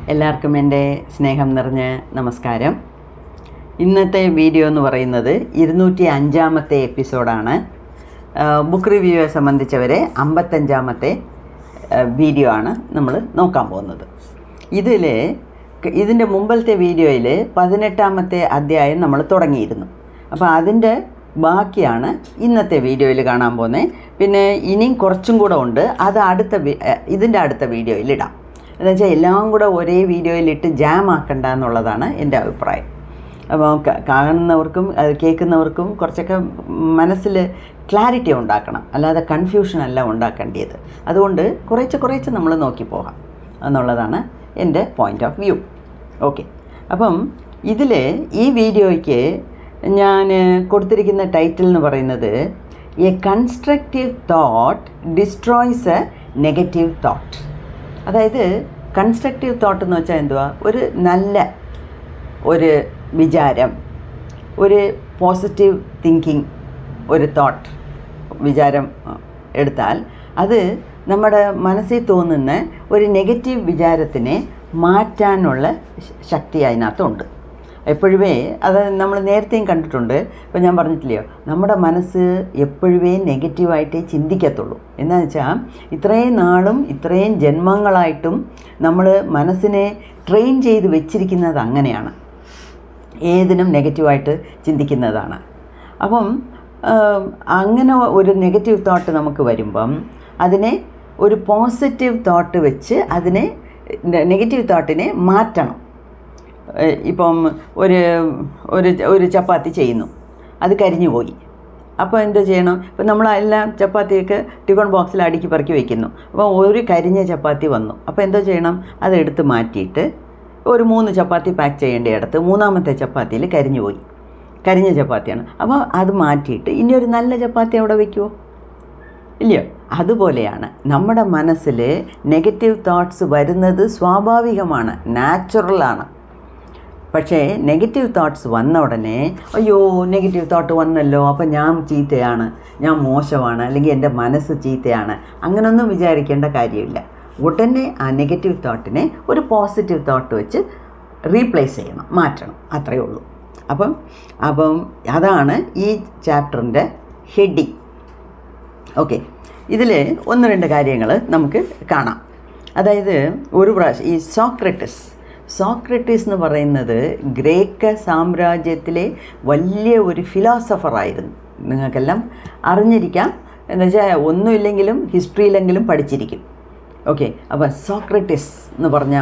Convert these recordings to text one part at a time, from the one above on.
എല്ലാവർക്കും എൻ്റെ സ്നേഹം നിറഞ്ഞ നമസ്കാരം. ഇന്നത്തെ വീഡിയോ എന്ന് പറയുന്നത് 205-ാമത്തെ എപ്പിസോഡാണ്. ബുക്ക് റിവ്യൂയെ സംബന്ധിച്ചവരെ 55-ാമത്തെ വീഡിയോ ആണ് നമ്മൾ നോക്കാൻ പോകുന്നത്. ഇതിൻ്റെ മുമ്പത്തെ വീഡിയോയിൽ 18-ാമത്തെ അധ്യായം നമ്മൾ തുടങ്ങിയിരുന്നു. അപ്പോൾ അതിൻ്റെ ബാക്കിയാണ് ഇന്നത്തെ വീഡിയോയിൽ കാണാൻ പോകുന്നത്. പിന്നെ ഇനിയും കുറച്ചും കൂടെ ഉണ്ട്, അത് ഇതിൻ്റെ അടുത്ത വീഡിയോയിൽ ഇടാം. എന്നുവെച്ചാൽ എല്ലാം കൂടെ ഒരേ വീഡിയോയിലിട്ട് ജാം ആക്കണ്ട എന്നുള്ളതാണ് എൻ്റെ അഭിപ്രായം. അപ്പോൾ കാണുന്നവർക്കും അത് കേൾക്കുന്നവർക്കും കുറച്ചൊക്കെ മനസ്സിൽ ക്ലാരിറ്റി ഉണ്ടാക്കണം, അല്ലാതെ കൺഫ്യൂഷൻ അല്ല ഉണ്ടാക്കേണ്ടത്. അതുകൊണ്ട് കുറച്ച് നമ്മൾ നോക്കി പോകാം എന്നുള്ളതാണ് എൻ്റെ പോയിൻ്റ് ഓഫ് വ്യൂ. ഓക്കെ, അപ്പം ഈ വീഡിയോയ്ക്ക് ഞാൻ കൊടുത്തിരിക്കുന്ന ടൈറ്റിൽ എന്ന് പറയുന്നത് A constructive thought destroys A negative thought. അതായത് കൺസ്ട്രക്റ്റീവ് തോട്ട് എന്ന് വെച്ചാൽ എന്തുവാ? ഒരു നല്ല ഒരു വിചാരം, ഒരു പോസിറ്റീവ് തിങ്കിങ്, ഒരു തോട്ട് വിചാരം എടുത്താൽ അത് നമ്മുടെ മനസ്സിൽ തോന്നുന്ന ഒരു നെഗറ്റീവ് വിചാരത്തിനെ മാറ്റാനുള്ള ശക്തി അതിനകത്തുണ്ട്. എപ്പോഴുമേ അത് നമ്മൾ നേരത്തെയും കണ്ടിട്ടുണ്ട്. ഇപ്പോൾ ഞാൻ പറഞ്ഞിട്ടില്ലയോ, നമ്മുടെ മനസ്സ് എപ്പോഴുമേ നെഗറ്റീവായിട്ടേ ചിന്തിക്കത്തുള്ളൂ. എന്താണെന്ന് വെച്ചാൽ ഇത്രയും നാളും ഇത്രയും ജന്മങ്ങളായിട്ടും നമ്മൾ മനസ്സിനെ ട്രെയിൻ ചെയ്ത് വെച്ചിരിക്കുന്നത് അങ്ങനെയാണ്, ഏതിനും നെഗറ്റീവായിട്ട് ചിന്തിക്കുന്നതാണ്. അപ്പം അങ്ങനെ ഒരു നെഗറ്റീവ് തോട്ട് നമുക്ക് വരുമ്പം അതിനെ ഒരു പോസിറ്റീവ് തോട്ട് വെച്ച് അതിനെ നെഗറ്റീവ് തോട്ടിനെ മാറ്റണം. ഇപ്പം ഒരു ചപ്പാത്തി ചെയ്യുന്നു, അത് കരിഞ്ഞു പോയി. അപ്പോൾ എന്താ ചെയ്യണം? ഇപ്പം നമ്മളെല്ലാം ചപ്പാത്തിയൊക്കെ ടിഫിൻ ബോക്സിൽ അടുക്കി പറക്കി വയ്ക്കുന്നു. അപ്പോൾ ഒരു കരിഞ്ഞ ചപ്പാത്തി വന്നു. അപ്പോൾ എന്താ ചെയ്യണം? അതെടുത്ത് മാറ്റിയിട്ട് ഒരു 3 ചപ്പാത്തി പാക്ക് ചെയ്യേണ്ടയിടത്ത് 3-ാമത്തെ ചപ്പാത്തിയിൽ കരിഞ്ഞു പോയി, കരിഞ്ഞ ചപ്പാത്തിയാണ്. അപ്പോൾ അത് മാറ്റിയിട്ട് ഇനി ഒരു നല്ല ചപ്പാത്തി അവിടെ വയ്ക്കുമോ? ഇല്ലയോ? അതുപോലെയാണ് നമ്മുടെ മനസ്സിൽ നെഗറ്റീവ് തോട്ട്സ് വരുന്നത് സ്വാഭാവികമാണ്, നാച്ചുറലാണ്. പക്ഷേ നെഗറ്റീവ് തോട്ട്സ് വന്ന ഉടനെ അയ്യോ നെഗറ്റീവ് തോട്ട് വന്നല്ലോ, അപ്പം ഞാൻ ചീത്തയാണ്, ഞാൻ മോശമാണ്, അല്ലെങ്കിൽ എൻ്റെ മനസ്സ് ചീത്തയാണ്, അങ്ങനെയൊന്നും വിചാരിക്കേണ്ട കാര്യമില്ല. ഉടനെ ആ നെഗറ്റീവ് തോട്ടിനെ ഒരു പോസിറ്റീവ് തോട്ട് വെച്ച് റീപ്ലേസ് ചെയ്യണം, മാറ്റണം, അത്രയേ ഉള്ളൂ. അപ്പം അതാണ് ഈ ചാപ്റ്ററിൻ്റെ ഹെഡിങ്. ഓക്കെ, ഇതിൽ 1-2 കാര്യങ്ങൾ നമുക്ക് കാണാം. അതായത് ഒരു പ്രാവശ്യം ഈ സോക്രട്ടീസ് എന്ന് പറയുന്നത് ഗ്രേക്ക് സാമ്രാജ്യത്തിലെ വലിയ ഒരു ഫിലോസഫറായിരുന്നു. നിങ്ങൾക്കെല്ലാം അറിഞ്ഞിരിക്കാം, എന്ന് വെച്ചാൽ ഒന്നുമില്ലെങ്കിലും ഹിസ്റ്ററിയിലെങ്കിലും പഠിച്ചിരിക്കും. ഓക്കെ, അപ്പോൾ സോക്രട്ടീസ് എന്ന് പറഞ്ഞ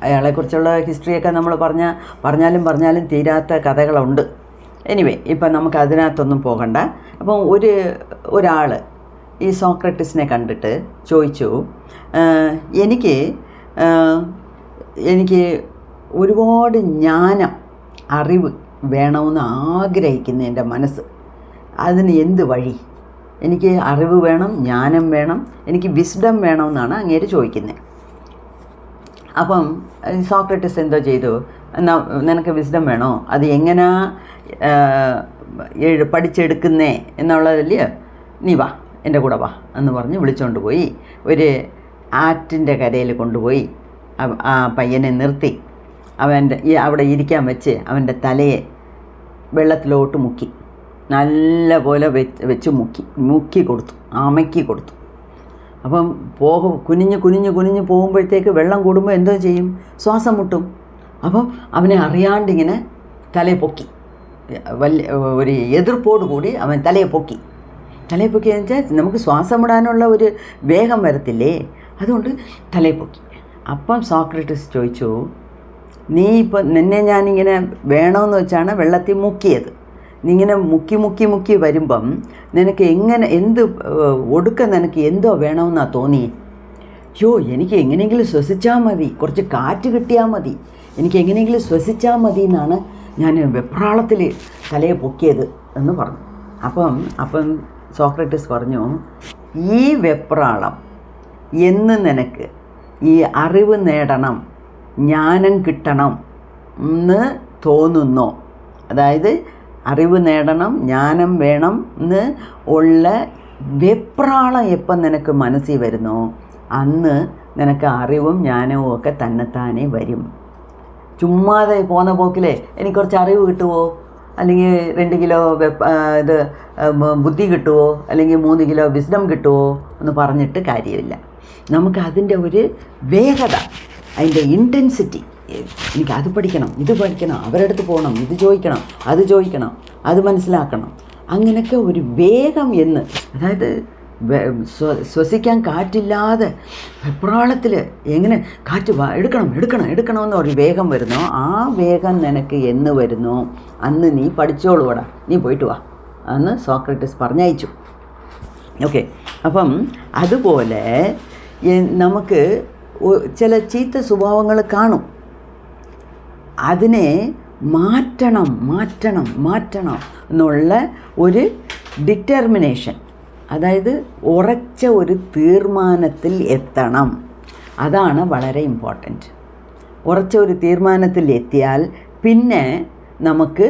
അയാളെക്കുറിച്ചുള്ള ഹിസ്റ്ററിയൊക്കെ നമ്മൾ പറഞ്ഞാലും തീരാത്ത കഥകളുണ്ട്. എനിവേ, ഇപ്പം നമുക്ക് അതിനകത്തൊന്നും പോകണ്ട. അപ്പം ഒരാൾ ഈ സോക്രട്ടീസിനെ കണ്ടിട്ട് ചോദിച്ചു, എനിക്ക് ഒരുപാട് അറിവ് വേണമെന്ന് ആഗ്രഹിക്കുന്നു എൻ്റെ മനസ്സ്, അതിന് എന്ത് വഴി? എനിക്ക് അറിവ് വേണം, ജ്ഞാനം വേണം, എനിക്ക് വിസ്ഡം വേണമെന്നാണ് അങ്ങേര് ചോദിക്കുന്നത്. അപ്പം സോക്രട്ടീസ് എന്തോ ചെയ്തു, എന്നാ നിനക്ക് വിസ്ഡം വേണോ, അത് എങ്ങനെയാ പഠിച്ചെടുക്കുന്നേ എന്നുള്ളതല്ലേ, നീ വാ എൻ്റെ കൂടെ വാ എന്ന് പറഞ്ഞ് വിളിച്ചുകൊണ്ട് പോയി ഒരു ആറ്റിൻ്റെ കരയിൽ കൊണ്ടുപോയി ആ പയ്യനെ നിർത്തി അവിടെ ഇരിക്കാൻ വെച്ച് അവൻ്റെ തലയെ വെള്ളത്തിലോട്ട് മുക്കി, നല്ല പോലെ വെച്ച് മുക്കി കൊടുത്തു, അമക്കി കൊടുത്തു. അപ്പം കുനിഞ്ഞ് പോകുമ്പോഴത്തേക്ക് വെള്ളം കൂടുമ്പോൾ എന്തോ ചെയ്യും? ശ്വാസം മുട്ടും. അപ്പം അവനെ അറിയാണ്ടിങ്ങനെ തലയെ പൊക്കി, ഒരു എതിർപ്പോട് കൂടി അവൻ തലയെ പൊക്കി എന്ന് വെച്ചാൽ നമുക്ക് ശ്വാസം വിടാനുള്ള ഒരു വേഗം വരത്തില്ലേ, അതുകൊണ്ട് തലയെ പൊക്കി. അപ്പം സോക്രട്ടീസ് ചോദിച്ചു, നിന്നെ ഞാനിങ്ങനെ വേണമെന്ന് വെച്ചാണ് വെള്ളത്തിൽ മുക്കിയത്, നീ ഇങ്ങനെ മുക്കി വരുമ്പം നിനക്ക് നിനക്ക് എന്തോ വേണമെന്നാണ് തോന്നി? എനിക്ക് എങ്ങനെയെങ്കിലും ശ്വസിച്ചാൽ മതി, കുറച്ച് കാറ്റ് കിട്ടിയാൽ മതി, എനിക്ക് എങ്ങനെയെങ്കിലും ശ്വസിച്ചാൽ മതി എന്നാണ് ഞാൻ വെപ്രാളത്തിൽ തലയെ പൊക്കിയത് എന്ന് പറഞ്ഞു. അപ്പം സോക്രട്ടീസ് പറഞ്ഞു, ഈ വെപ്രാളം എന്ന് നിനക്ക് ഈ അറിവ് നേടണം, ജ്ഞാനം കിട്ടണം എന്ന് തോന്നുന്നോ, അതായത് അറിവ് നേടണം, ജ്ഞാനം വേണം എന്ന് ഉള്ള വെപ്രാളം എപ്പം നിനക്ക് മനസ്സിൽ വരുന്നോ അന്ന് നിനക്ക് അറിവും ജ്ഞാനവും ഒക്കെ തന്നെത്താനെ വരും. ചുമ്മാതെ പോകുന്ന പോക്കിലേ എനിക്ക് കുറച്ച് അറിവ് കിട്ടുമോ, അല്ലെങ്കിൽ 2 കിലോ ഇത് ബുദ്ധി കിട്ടുമോ, അല്ലെങ്കിൽ 3 കിലോ വിസ്ഡം കിട്ടുമോ എന്ന് പറഞ്ഞിട്ട് കാര്യമില്ല. നമുക്ക് അതിൻ്റെ ഒരു വേഗത, അതിൻ്റെ ഇൻറ്റൻസിറ്റി, എനിക്ക് അത് പഠിക്കണം, ഇത് പഠിക്കണം, അവരുടെ അടുത്ത് പോകണം, ഇത് ചോദിക്കണം, അത് മനസ്സിലാക്കണം, അങ്ങനെയൊക്കെ ഒരു വേഗം എന്ന്, അതായത് ശ്വസിക്കാൻ കാറ്റില്ലാതെ വെപ്രാളത്തിൽ എങ്ങനെ കാറ്റ് എടുക്കണം ഒരു വേഗം വരുന്നോ, ആ വേഗം നിനക്ക് എന്ന് വരുന്നോ അന്ന് നീ പഠിച്ചോളൂടാ, നീ പോയിട്ട് വാ അന്ന് സോക്രട്ടീസ് പറഞ്ഞയച്ചു. ഓക്കെ, അപ്പം അതുപോലെ നമുക്ക് ചില ചീത്ത സ്വഭാവങ്ങൾ കാണും. അതിനെ മാറ്റണം എന്നുള്ള ഒരു ഡിറ്റർമിനേഷൻ, അതായത് ഉറച്ച ഒരു തീർമാനത്തിൽ എത്തണം. അതാണ് വളരെ ഇമ്പോർട്ടൻറ്റ്. ഉറച്ച ഒരു തീർമാനത്തിൽ എത്തിയാൽ പിന്നെ നമുക്ക്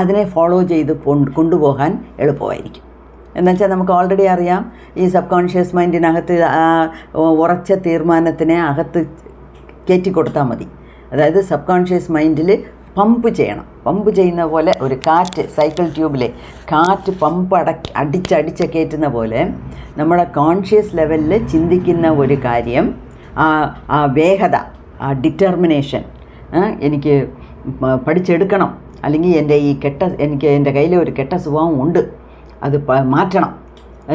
അതിനെ ഫോളോ ചെയ്ത് കൊണ്ടുപോകാൻ എളുപ്പമായിരിക്കും. എന്നുവെച്ചാൽ നമുക്ക് ഓൾറെഡി അറിയാം, ഈ സബ് കോൺഷ്യസ് മൈൻഡിനകത്ത് ഉറച്ച തീർമാനത്തിനെ അകത്ത് കയറ്റി കൊടുത്താൽ മതി. അതായത് സബ് കോൺഷ്യസ് മൈൻഡിൽ പമ്പ് ചെയ്യുന്ന പോലെ, ഒരു കാറ്റ് സൈക്കിൾ ട്യൂബിലെ കാറ്റ് പമ്പ് അടിച്ച് കയറ്റുന്ന പോലെ നമ്മുടെ കോൺഷ്യസ് ലെവലിൽ ചിന്തിക്കുന്ന ഒരു കാര്യം, ആ വേഗത, ആ ഡിറ്റർമിനേഷൻ, എനിക്ക് പഠിച്ചെടുക്കണം, അല്ലെങ്കിൽ എനിക്ക് എൻ്റെ കയ്യിൽ ഒരു കെട്ട സ്വഭാവം ഉണ്ട്, അത് മാറ്റണം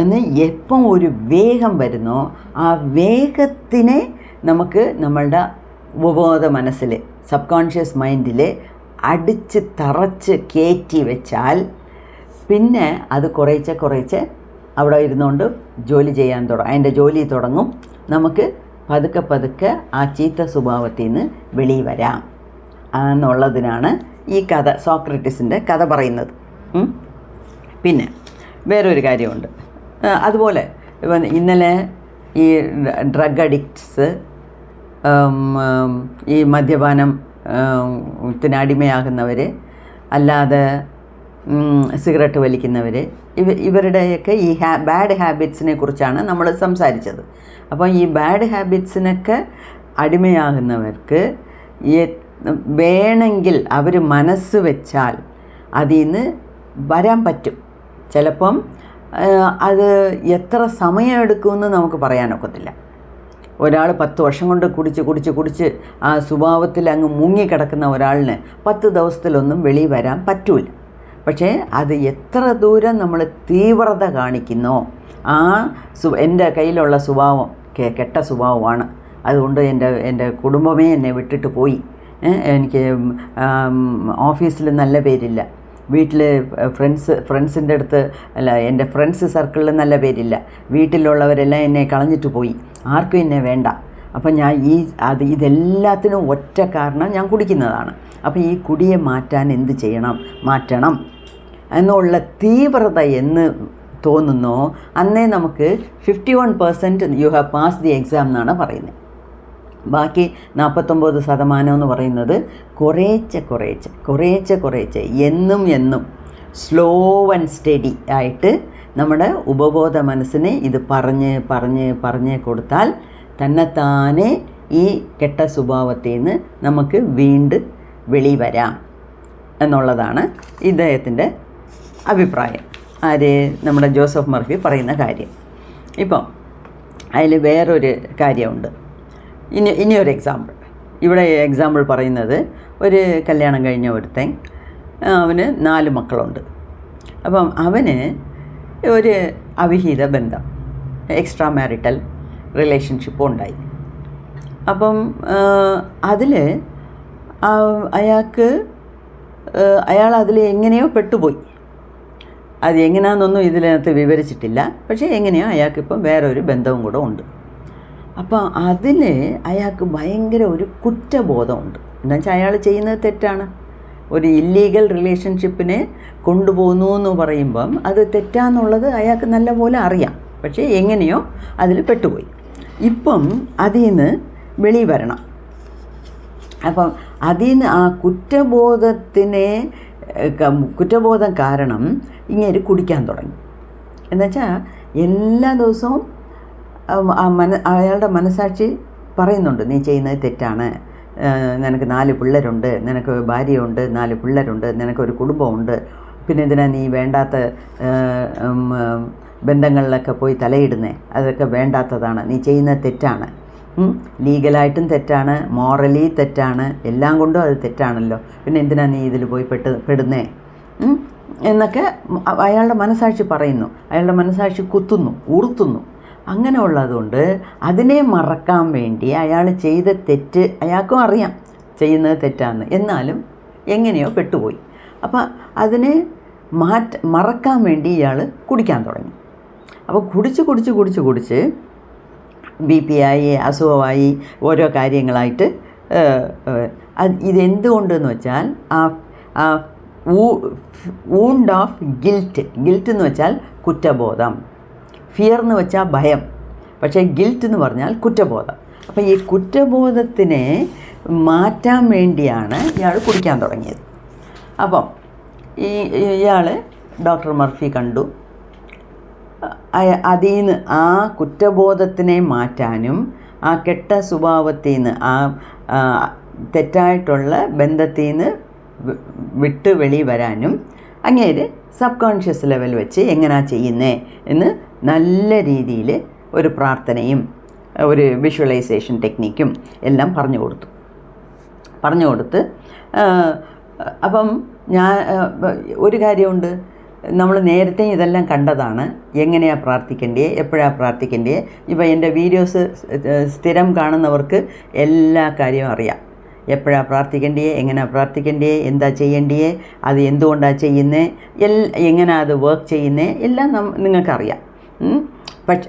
എന്ന് എപ്പം ഒരു വേഗം വരുന്നോ ആ വേഗത്തിനെ നമുക്ക് നമ്മളുടെ ഉപബോധ മനസ്സിൽ, സബ് കോൺഷ്യസ് മൈൻഡിൽ അടിച്ച് തറച്ച് കയറ്റി വെച്ചാൽ പിന്നെ അത് കുറേശ്ശെ അവിടെ ഇരുന്നുകൊണ്ട് ജോലി ചെയ്യാൻ അതിൻ്റെ ജോലി തുടങ്ങും. നമുക്ക് പതുക്കെ ആ ചീത്ത സ്വഭാവത്തിൽ നിന്ന് വെളിയിൽ വരാം എന്നുള്ളതിനാണ് ഈ കഥ, സോക്രട്ടീസിൻ്റെ കഥ പറയുന്നത്. പിന്നെ വേറൊരു കാര്യമുണ്ട്. അതുപോലെ ഇന്നലെ ഈ ഡ്രഗ് അഡിക്ട്സ്, ഈ മദ്യപാനത്തിന് അടിമയാകുന്നവർ, അല്ലാതെ സിഗരറ്റ് വലിക്കുന്നവർ, ഇവരുടെയൊക്കെ ഈ ബാഡ് ഹാബിറ്റ്സിനെ കുറിച്ചാണ് നമ്മൾ സംസാരിച്ചത്. അപ്പോൾ ഈ ബാഡ് ഹാബിറ്റ്സിനൊക്കെ അടിമയാകുന്നവർക്ക് വേണമെങ്കിൽ അവർ മനസ്സ് വെച്ചാൽ അതിൽ നിന്ന് വരാൻ പറ്റും. ചിലപ്പം അത് എത്ര സമയമെടുക്കുമെന്ന് നമുക്ക് പറയാനൊക്കത്തില്ല. ഒരാൾ 10 വർഷം കൊണ്ട് കുടിച്ച് ആ സ്വഭാവത്തിൽ അങ്ങ് മുങ്ങിക്കിടക്കുന്ന ഒരാളിന് 10 ദിവസത്തിലൊന്നും വെളിയിൽ വരാൻ പറ്റൂല. പക്ഷേ അത് എത്ര ദൂരം നമ്മൾ തീവ്രത കാണിക്കുന്നോ, എൻ്റെ കയ്യിലുള്ള സ്വഭാവം കെട്ട സ്വഭാവമാണ്, അതുകൊണ്ട് എൻ്റെ കുടുംബമേ എന്നെ വിട്ടിട്ട് പോയി, എനിക്ക് ഓഫീസിൽ നല്ല പേരില്ല, വീട്ടിൽ ഫ്രണ്ട്സിൻ്റെ അടുത്ത് എൻ്റെ ഫ്രണ്ട്സ് സർക്കിളിൽ നല്ല പേരില്ല, വീട്ടിലുള്ളവരെല്ലാം എന്നെ കളഞ്ഞിട്ട് പോയി, ആർക്കും എന്നെ വേണ്ട, അപ്പം ഞാൻ ഇതെല്ലാത്തിനും ഒറ്റ കാരണം ഞാൻ കുടിക്കുന്നതാണ്. അപ്പോൾ ഈ കുടിയെ മാറ്റാൻ എന്ത് ചെയ്യണം, മാറ്റണം എന്നുള്ള തീവ്രത എന്ന് തോന്നുന്നോ അന്നേ നമുക്ക് 51% you have pass the exam എന്നാണ് പറയുന്നത്. ബാക്കി 49% എന്ന് പറയുന്നത് കുറേശ്ശെ എന്നും സ്ലോ ആൻഡ് സ്റ്റഡി ആയിട്ട് നമ്മുടെ ഉപബോധ മനസ്സിനെ ഇത് പറഞ്ഞ് കൊടുത്താൽ തന്നെത്താനെ ഈ കെട്ട സ്വഭാവത്തിൽ നിന്ന് നമുക്ക് വീണ്ടും വെളി വരാം എന്നുള്ളതാണ് ഇദ്ദേഹത്തിൻ്റെ അഭിപ്രായം. നമ്മുടെ ജോസഫ് മർഫി പറയുന്ന കാര്യം. ഇപ്പം അതിൽ വേറൊരു കാര്യമുണ്ട്. ഇനിയൊരു എക്സാമ്പിൾ. ഇവിടെ എക്സാമ്പിൾ പറയുന്നത്, ഒരു കല്യാണം കഴിഞ്ഞ ഒരുത്തൻ, അവന് 4 മക്കളുണ്ട്. അപ്പം അവന് ഒരു അവിഹിത ബന്ധം, എക്സ്ട്രാ മാരിറ്റൽ റിലേഷൻഷിപ്പ് ഉണ്ടായി. അപ്പം അതിൽ അയാൾ അതിൽ എങ്ങനെയോ പെട്ടുപോയി. അത് എങ്ങനെയാണെന്നൊന്നും ഇതിനകത്ത് വിവരിച്ചിട്ടില്ല. പക്ഷേ എങ്ങനെയോ അയാൾക്കിപ്പം വേറൊരു ബന്ധവും കൂടെ ഉണ്ട്. അപ്പോൾ അതിൽ അയാൾക്ക് ഭയങ്കര ഒരു കുറ്റബോധമുണ്ട്. എന്നുവെച്ചാൽ അയാൾ ചെയ്യുന്നത് തെറ്റാണ്. ഒരു ഇല്ലീഗൽ റിലേഷൻഷിപ്പിനെ കൊണ്ടുപോകുന്നു എന്ന് പറയുമ്പം അത് തെറ്റാന്നുള്ളത് അയാൾക്ക് നല്ലപോലെ അറിയാം. പക്ഷേ എങ്ങനെയോ അതിൽ പെട്ടുപോയി. ഇപ്പം അതിൽ നിന്ന് വെളി വരണം. അപ്പം അതിൽ നിന്ന് ആ കുറ്റബോധം കാരണം ഇങ്ങനെ കുടിക്കാൻ തുടങ്ങി. എന്നുവെച്ചാൽ എല്ലാ ദിവസവും അയാളുടെ മനസ്സാക്ഷി പറയുന്നുണ്ട്, നീ ചെയ്യുന്നത് തെറ്റാണ്, നിനക്ക് 4 പിള്ളേരുണ്ട്, നിനക്ക് ഭാര്യയുണ്ട്, 4 പിള്ളേരുണ്ട്, നിനക്കൊരു കുടുംബമുണ്ട്, പിന്നെ എന്തിനാ നീ വേണ്ടാത്ത ബന്ധങ്ങളിലൊക്കെ പോയി തലയിടുന്നേ, അതൊക്കെ വേണ്ടാത്തതാണ്, നീ ചെയ്യുന്നത് തെറ്റാണ്, ലീഗലായിട്ടും തെറ്റാണ്, മോറലി തെറ്റാണ്, എല്ലാം കൊണ്ടും അത് തെറ്റാണല്ലോ, പിന്നെ എന്തിനാ നീ ഇതിൽ പോയി പെടുന്നേ എന്നൊക്കെ അയാളുടെ മനസാക്ഷി പറയുന്നു. അയാളുടെ മനസാക്ഷി കുത്തുന്നു, ഉറുത്തുന്നു. അങ്ങനെ ഉള്ളതുകൊണ്ട് അതിനെ മറക്കാൻ വേണ്ടി അയാൾ ചെയ്ത തെറ്റ് അയാൾക്കും അറിയാം ചെയ്യുന്നത് തെറ്റാന്ന്, എന്നാലും എങ്ങനെയോ പെട്ടുപോയി. അപ്പം അതിനെ മറക്കാൻ വേണ്ടി ഇയാൾ കുടിക്കാൻ തുടങ്ങി. അപ്പോൾ കുടിച്ച് BP ആയി, അസുഖമായി, ഓരോ കാര്യങ്ങളായിട്ട് ഇതെന്തുകൊണ്ടെന്ന് വെച്ചാൽ ആ വൂണ്ട് ഓഫ് ഗിൽറ്റ് എന്ന് വെച്ചാൽ കുറ്റബോധം, ഫിയർ എന്ന് വെച്ചാൽ ഭയം, പക്ഷേ ഗിൽറ്റ് എന്ന് പറഞ്ഞാൽ കുറ്റബോധം. അപ്പോൾ ഈ കുറ്റബോധത്തിനെ മാറ്റാൻ വേണ്ടിയാണ് ഇയാൾ കുടിക്കാൻ തുടങ്ങിയത്. അപ്പം ഇയാൾ ഡോക്ടർ മർഫി കണ്ടു. അതിൽ നിന്ന് ആ കുറ്റബോധത്തിനെ മാറ്റാനും ആ കെട്ട സ്വഭാവത്തിൽ നിന്ന്, ആ തെറ്റായിട്ടുള്ള ബന്ധത്തിൽ നിന്ന് വിട്ട് വെളി വരാനും അങ്ങേര് സബ് കോൺഷ്യസ് ലെവൽ വെച്ച് എങ്ങനെയാണ് ചെയ്യുന്നത് എന്ന് നല്ല രീതിയിൽ ഒരു പ്രാർത്ഥനയും ഒരു വിഷ്വലൈസേഷൻ ടെക്നിക്കും എല്ലാം പറഞ്ഞു കൊടുത്ത് അപ്പം ഞാൻ ഒരു കാര്യമുണ്ട്, നമ്മൾ നേരത്തെ ഇതെല്ലാം കണ്ടതാണ്, എങ്ങനെയാണ് പ്രാർത്ഥിക്കേണ്ടത്, എപ്പോഴാണ് പ്രാർത്ഥിക്കേണ്ടത്. ഇപ്പോൾ എൻ്റെ വീഡിയോസ് സ്ഥിരം കാണുന്നവർക്ക് എല്ലാ കാര്യവും അറിയാം. എപ്പോഴാണ് പ്രാർത്ഥിക്കേണ്ടത്, എങ്ങനെയാണ് പ്രാർത്ഥിക്കേണ്ടത്, എന്താ ചെയ്യേണ്ടത്, അത് എന്തുകൊണ്ടാണ് ചെയ്യുന്നത്, എങ്ങനെയാണ് അത് വർക്ക് ചെയ്യുന്നത്, എല്ലാം നിങ്ങൾക്കറിയാം. പക്ഷെ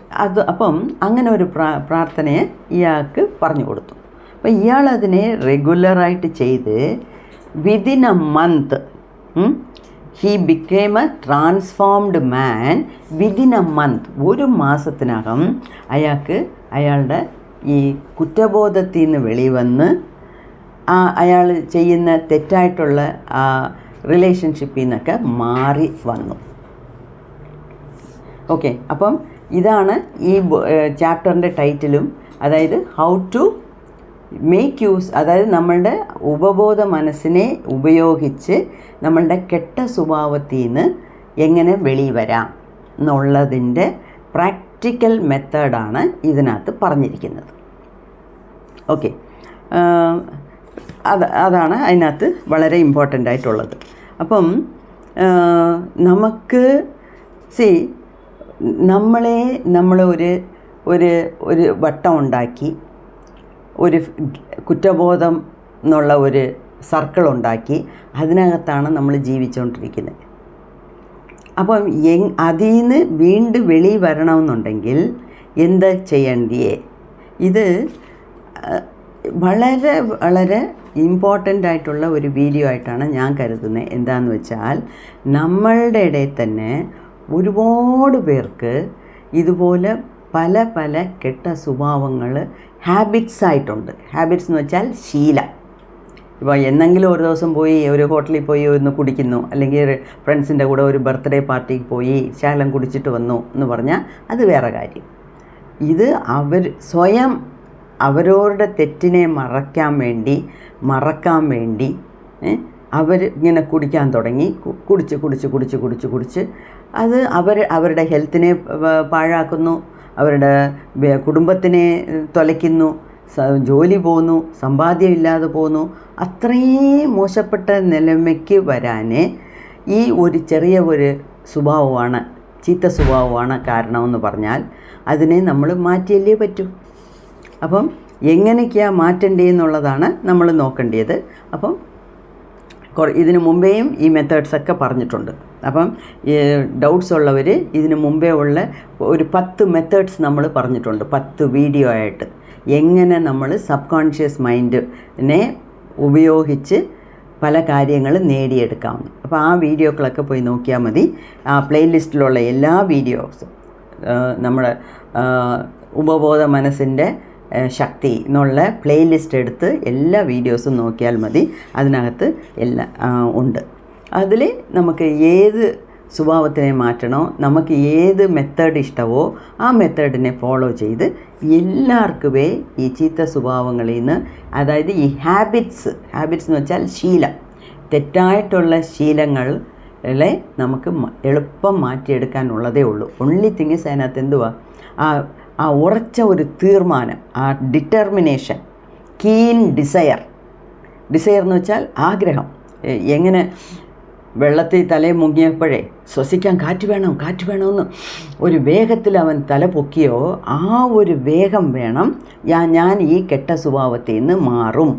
അപ്പം അങ്ങനെ ഒരു പ്രാർത്ഥനയെ ഇയാൾക്ക് പറഞ്ഞു കൊടുത്തു. അപ്പോൾ ഇയാളതിനെ റെഗുലറായിട്ട് ചെയ്ത് within A month he became A transformed man. Within A month, ഒരു മാസത്തിനകം അയാളുടെ ഈ കുറ്റബോധത്തിൽ നിന്ന് വെളിവന്ന് അയാൾ ചെയ്യുന്ന തെറ്റായിട്ടുള്ള ആ റിലേഷൻഷിപ്പിൽ നിന്നൊക്കെ മാറി വന്നു. ഓക്കെ, അപ്പം ഇതാണ് ഈ ചാപ്റ്ററിൻ്റെ ടൈറ്റിലും. അതായത് ഹൗ ടു മേക്ക് യൂസ്, അതായത് നമ്മളുടെ ഉപബോധ മനസ്സിനെ ഉപയോഗിച്ച് നമ്മളുടെ കെട്ട സ്വഭാവത്തിൽ നിന്ന് എങ്ങനെ വെളിവരാം എന്നുള്ളതിൻ്റെ പ്രാക്ടിക്കൽ മെത്തേഡാണ് ഇതിനകത്ത് പറഞ്ഞിരിക്കുന്നത്. ഓക്കെ, അതാണ് അതിനകത്ത് വളരെ ഇമ്പോർട്ടൻ്റ് ആയിട്ടുള്ളത്. അപ്പം നമുക്ക് നമ്മൾ ഒരു വട്ടം ഉണ്ടാക്കി, ഒരു കുറ്റബോധം എന്നുള്ള ഒരു സർക്കിൾ ഉണ്ടാക്കി, അതിനകത്താണ് നമ്മൾ ജീവിച്ചുകൊണ്ടിരിക്കുന്നത്. അപ്പം അതിൽ നിന്ന് വീണ്ടും വെളി വരണമെന്നുണ്ടെങ്കിൽ എന്താ ചെയ്യേണ്ടേ? ഇത് വളരെ വളരെ ഇമ്പോർട്ടൻ്റ് ആയിട്ടുള്ള ഒരു വീഡിയോ ആയിട്ടാണ് ഞാൻ കരുതുന്നത്. എന്താണെന്ന് വെച്ചാൽ നമ്മളുടെ ഇടയിൽ തന്നെ ഒരുപാട് പേർക്ക് ഇതുപോലെ പല പല കെട്ട സ്വഭാവങ്ങൾ ഹാബിറ്റ്സ് ആയിട്ടുണ്ട്. ഹാബിറ്റ്സ് എന്ന് വെച്ചാൽ ശീലം. ഇപ്പോൾ എന്നെങ്കിലും ഒരു ദിവസം പോയി ഒരു ഹോട്ടലിൽ പോയി ഒന്ന് കുടിക്കുന്നു, അല്ലെങ്കിൽ ഫ്രണ്ട്സിൻ്റെ കൂടെ ഒരു ബർത്ത്ഡേ പാർട്ടിക്ക് പോയി ശകലം കുടിച്ചിട്ട് വന്നു എന്ന് പറഞ്ഞാൽ അത് വേറെ കാര്യം. ഇത് സ്വയം അവരവരുടെ തെറ്റിനെ മറക്കാൻ വേണ്ടി അവർ ഇങ്ങനെ കുടിക്കാൻ തുടങ്ങി. കുടിച്ച് അത് അവരുടെ ഹെൽത്തിനെ പാഴാക്കുന്നു, അവരുടെ കുടുംബത്തിനെ തൊലയ്ക്കുന്നു, ജോലി പോകുന്നു, സമ്പാദ്യമില്ലാതെ പോകുന്നു. അത്രയും മോശപ്പെട്ട നിലയ്ക്ക് വരാൻ ഈ ഒരു ചെറിയ ഒരു സ്വഭാവമാണ്, ചീത്ത സ്വഭാവമാണ് കാരണമെന്ന് പറഞ്ഞാൽ അതിനെ നമ്മൾ മാറ്റിയല്ലേ പറ്റൂ. അപ്പം എങ്ങനെയൊക്കെയാണ് മാറ്റേണ്ടതെന്നുള്ളതാണ് നമ്മൾ നോക്കേണ്ടത്. അപ്പം ഇതിനു മുമ്പേയും ഈ മെത്തേഡ്സൊക്കെ പറഞ്ഞിട്ടുണ്ട്. അപ്പം ഡൗട്ട്സ് ഉള്ളവർ ഇതിനു മുമ്പേ ഉള്ള ഒരു 10 മെത്തേഡ്സ് നമ്മൾ പറഞ്ഞിട്ടുണ്ട്, 10 വീഡിയോ ആയിട്ട്, എങ്ങനെ നമ്മൾ സബ് കോൺഷ്യസ് മൈൻഡിനെ ഉപയോഗിച്ച് പല കാര്യങ്ങളും നേടിയെടുക്കാമെന്ന്. അപ്പോൾ ആ വീഡിയോകളൊക്കെ പോയി നോക്കിയാൽ മതി. ആ പ്ലേലിസ്റ്റിലുള്ള എല്ലാ വീഡിയോസും നമ്മുടെ ഉപബോധ മനസ്സിൻ്റെ ശക്തി എന്നുള്ള പ്ലേലിസ്റ്റ് എടുത്ത് എല്ലാ വീഡിയോസും നോക്കിയാൽ മതി. അതിനകത്ത് എല്ലാം ഉണ്ട്. അതിൽ നമുക്ക് ഏത് സ്വഭാവത്തിനെ മാറ്റണോ, നമുക്ക് ഏത് മെത്തേഡ് ഇഷ്ടമോ ആ മെത്തേഡിനെ ഫോളോ ചെയ്ത് എല്ലാവർക്കുമേ ഈ ചീത്ത സ്വഭാവങ്ങളിൽ നിന്ന്, അതായത് ഈ ഹാബിറ്റ്സ് എന്ന് വെച്ചാൽ ശീലം, തെറ്റായിട്ടുള്ള ശീലങ്ങളെ നമുക്ക് എളുപ്പം മാറ്റിയെടുക്കാനുള്ളതേ ഉള്ളൂ. ഒൺലി തിങ് ഇസ് അതിനകത്ത് എന്തുവാ, ആ ഉറച്ച ഒരു തീർമാനം, ആ ഡിറ്റർമിനേഷൻ, കീൻ ഡിസയർ എന്ന് വെച്ചാൽ ആഗ്രഹം. എങ്ങനെ വെള്ളത്തിൽ തലയിൽ മുങ്ങിയപ്പോഴേ ശ്വസിക്കാൻ കാറ്റ് വേണമെന്ന് ഒരു വേഗത്തിൽ അവൻ തല പൊക്കിയോ, ആ ഒരു വേഗം വേണം, ഞാൻ ഈ കെട്ട സ്വഭാവത്തിൽ നിന്ന് മാറും.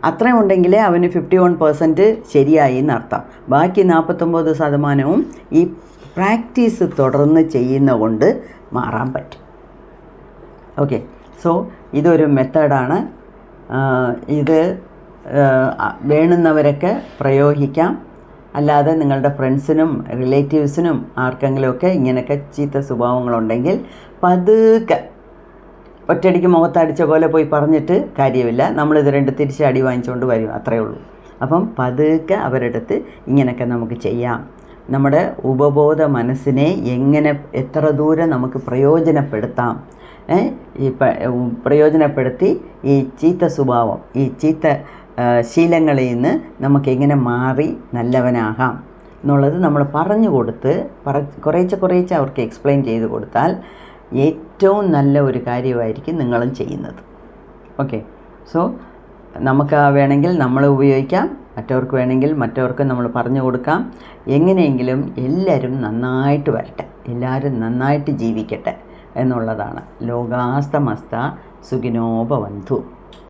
അത്രയും ഉണ്ടെങ്കിലേ അവന് 51% ശരിയായി എന്നർത്ഥം. ബാക്കി 49% ഈ പ്രാക്ടീസ് തുടർന്ന് ചെയ്യുന്ന കൊണ്ട് മാറാൻ പറ്റും. ഓക്കെ, സോ ഇതൊരു മെത്തേഡാണ്. ഇത് വേണ്ടുന്നവരൊക്കെ പ്രയോഗിക്കാം. അല്ലാതെ നിങ്ങളുടെ ഫ്രണ്ട്സിനും റിലേറ്റീവ്സിനും ആർക്കെങ്കിലുമൊക്കെ ഇങ്ങനെയൊക്കെ ചീത്ത സ്വഭാവങ്ങളുണ്ടെങ്കിൽ പതുക്കെ, ഒറ്റയടിക്ക് മുഖത്തടിച്ച പോലെ പോയി പറഞ്ഞിട്ട് കാര്യമില്ല. നമ്മളിത് രണ്ട് തിരിച്ച് അടി വാങ്ങിച്ചുകൊണ്ട് വരും, അത്രയേ ഉള്ളൂ. അപ്പം പതുക്കെ അവരെടുത്ത് ഇങ്ങനെയൊക്കെ നമുക്ക് ചെയ്യാം. നമ്മുടെ ഉപബോധ മനസ്സിനെ എങ്ങനെ എത്ര ദൂരം നമുക്ക് പ്രയോജനപ്പെടുത്താം, പ്രയോജനപ്പെടുത്തി ഈ ചീത്ത സ്വഭാവം, ഈ ചീത്ത ശീലങ്ങളിൽ നിന്ന് നമുക്കെങ്ങനെ മാറി നല്ലവനാകാം എന്നുള്ളത് നമ്മൾ പറഞ്ഞു കൊടുത്ത് കുറേശ്ശെ അവർക്ക് എക്സ്പ്ലെയിൻ ചെയ്ത് കൊടുത്താൽ ഏറ്റവും നല്ല ഒരു കാര്യമായിരിക്കും നിങ്ങളും ചെയ്യുന്നത്. ഓക്കെ, സോ നമുക്ക് വേണമെങ്കിൽ നമ്മൾ ഉപയോഗിക്കാം, മറ്റവർക്ക് വേണമെങ്കിൽ മറ്റവർക്ക് നമ്മൾ പറഞ്ഞു കൊടുക്കാം. എങ്ങനെയെങ്കിലും എല്ലാവരും നന്നായിട്ട് വരട്ടെ, എല്ലാവരും നന്നായിട്ട് ജീവിക്കട്ടെ എന്നുള്ളതാണ്. ലോകാസ്തമസ്ത സുഖിനോ ഭവന്തു.